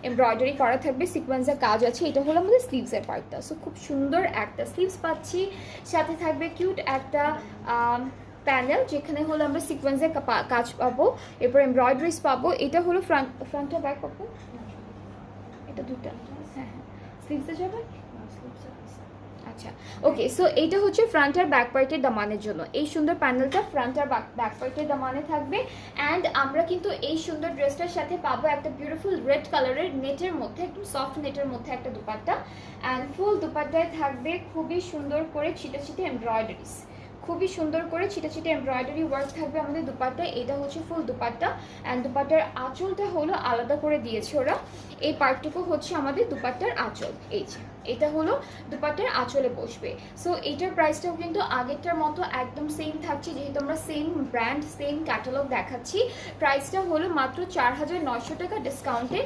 Embroidery করা থাকবে, সিকোয়েন্সের কাজ আছে। এটা হলো আমাদের স্লিভসের পার্টটা। সো খুব সুন্দর একটা স্লিভস পাচ্ছি, সাথে থাকবে কিউট একটা প্যানেল যেখানে হলো আমরা সিকোয়েন্সের কাজ পাবো, এরপর এমব্রয়ডারিজ পাবো। এটা হলো ফ্রন্টটা ব্যাক পাবো, এটা দুটো। হ্যাঁ হ্যাঁ, স্লিভসে যাবে। আচ্ছা ওকে, সো এইটা হচ্ছে ফ্রন্ট আর ব্যাক পার্টের দামানের জন্য। এই সুন্দর প্যানেলটা ফ্রন্ট আর ব্যাক পার্টের দামানে থাকবে। অ্যান্ড আমরা কিন্তু এই সুন্দর ড্রেসটার সাথে পাবো একটা বিউটিফুল রেড কালারের নেটের মধ্যে, একদম সফট নেটের মধ্যে একটা দুপাট্টা। অ্যান্ড ফুল দুপাট্টায় থাকবে খুবই সুন্দর করে ছিটে ছিটে এমব্রয়ডারিজ, খুবই সুন্দর করে ছিটে ছিটে এমব্রয়ডারি ওয়ার্ক থাকবে আমাদের দুপাট্টায়। এটা হচ্ছে ফুল দুপাট্টা। অ্যান্ড দুপাট্টার আঁচলটা হলো আলাদা করে দিয়েছে ওরা। এই পার্টটুকু হচ্ছে আমাদের দুপাট্টার আঁচল। এই যে এটা হলো দুপাট্টার আঁচলে বসবে। সো এইটার প্রাইসটাও কিন্তু আগেরটার মতো একদম সেম থাকছে, যেহেতু আমরা সেম ব্র্যান্ড সেম ক্যাটালগ দেখাচ্ছি। প্রাইসটা হলো মাত্র 4900 টাকা ডিসকাউন্টে।